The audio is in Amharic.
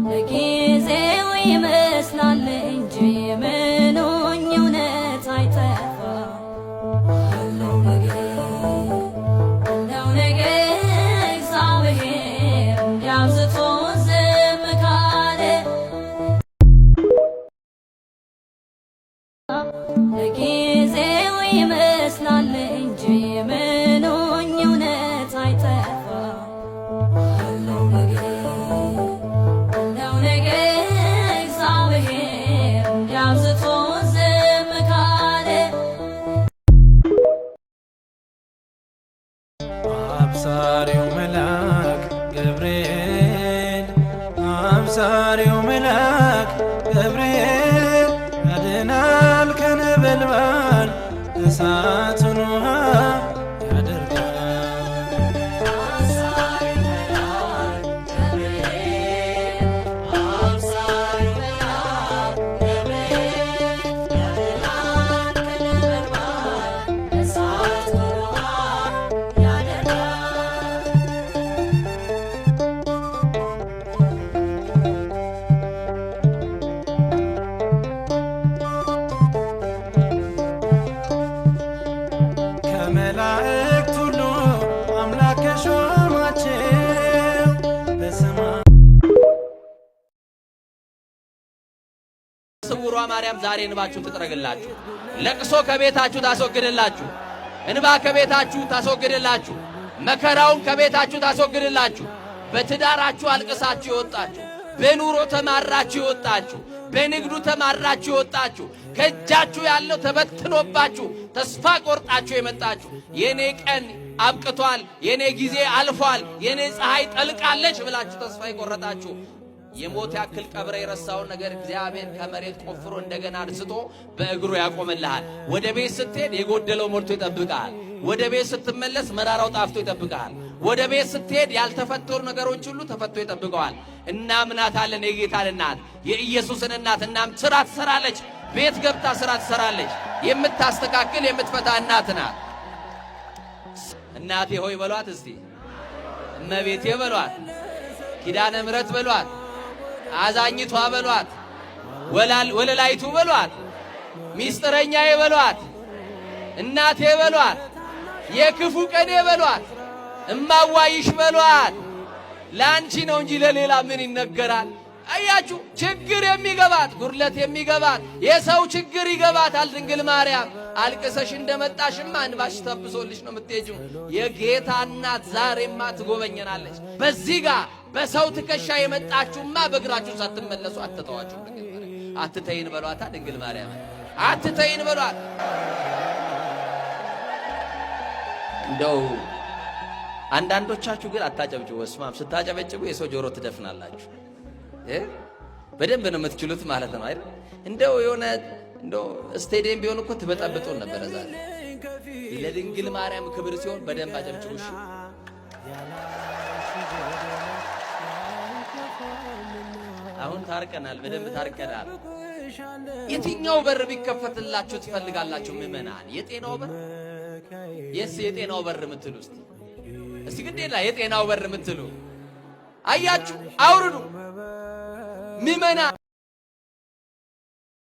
ለጊዜው ይመስላል እንጂ ምኑኝ እውነት አይጠፋ አለው ነገ እግዚአብሔር እንዲያብዝቶ ዝም ካለ ለጊዜው ይመስላል እንጂ ምኑኝ እውነት አይጠፋ አለው ነገ እግዚአብሔር እንዲያብዝቶ ዝም ካለ አብሳሪው መልአክ ገብርኤል አብሳሪው መልአክ ገብርኤል ያድናል ከነበልባል እሳቱን ውሃ ያደርጋል። አብሳሪው መልአክ ገብርኤል አብሳሪው መልአክ ገብርኤል ያድናል ከነበልባል እሳቱን ውሃ ያደርጋል። ከመላእክት ሁሉ አምላክ ከሾማቸው በሰማይ ስውሯ ማርያም ዛሬ እንባችሁን ትጥረግላችሁ። ለቅሶ ከቤታችሁ ታስወግድላችሁ። እንባ ከቤታችሁ ታስወግድላችሁ። መከራውን ከቤታችሁ ታስወግድላችሁ። በትዳራችሁ አልቅሳችሁ የወጣችሁ፣ በኑሮ ተማራችሁ የወጣችሁ፣ በንግዱ ተማራችሁ የወጣችሁ፣ ከእጃችሁ ያለው ተበትኖባችሁ ተስፋ ቆርጣችሁ የመጣችሁ የኔ ቀን አብቅቷል፣ የኔ ጊዜ አልፏል፣ የኔ ፀሐይ ጠልቃለች ብላችሁ ተስፋ የቆረጣችሁ የሞት ያክል ቀብረ የረሳውን ነገር እግዚአብሔር ከመሬት ቆፍሮ እንደገና አንስቶ በእግሩ ያቆምልሃል። ወደ ቤት ስትሄድ የጎደለው ሞልቶ ይጠብቅሃል። ወደ ቤት ስትመለስ መራራው ጣፍቶ ይጠብቅሃል። ወደ ቤት ስትሄድ ያልተፈተሩ ነገሮች ሁሉ ተፈቶ ይጠብቀዋል። እናምናታለን የጌታን እናት የኢየሱስን እናት። እናም ስራ ትሰራለች። ቤት ገብታ ስራ ትሰራለች። የምታስተካክል የምትፈታ እናት ናት። እናቴ ሆይ በሏት እስቲ፣ እመቤቴ በሏት፣ ኪዳነ ምሕረት በሏት፣ አዛኝቷ በሏት፣ ወለላይቱ በሏት፣ ሚስጥረኛዬ በሏት፣ እናቴ በሏት፣ የክፉ ቀኔ በሏት፣ እማዋይሽ በሏት። ለአንቺ ነው እንጂ ለሌላ ምን ይነገራል? አያችሁ፣ ችግር የሚገባት ጉድለት የሚገባት የሰው ችግር ይገባታል ድንግል ማርያም። አልቅሰሽ እንደመጣሽማ እንባሽ ተብሶልሽ ነው የምትሄጂው። የጌታ እናት ዛሬማ ትጎበኘናለች። በዚህ ጋር በሰው ትከሻ የመጣችሁማ በእግራችሁ ሳትመለሱ አትተዋችሁ። ድንግል ማርያም አትተይን በሏታ። ድንግል ማርያም አትተይን በሏት። እንደው አንዳንዶቻችሁ ግን አታጨብጭቡ። ወስማም ስታጨበጭቡ የሰው ጆሮ ትደፍናላችሁ። በደንብ ነው የምትችሉት ማለት ነው አይደል? እንደው የሆነ እንደው ስቴዲየም ቢሆን እኮ ትበጠብጡን ነበር። ዛሬ ለድንግል ማርያም ክብር ሲሆን በደንብ አጨብጭቡሽ። አሁን ታርቀናል፣ በደንብ ታርቀናል። የትኛው በር ቢከፈትላችሁ ትፈልጋላችሁ ምእመናን? የጤናው በር? የጤናው በር የምትሉ እስቲ ግዴላ የጤናው በር የምትሉ አያችሁ፣ አውርዱ ምእመናን።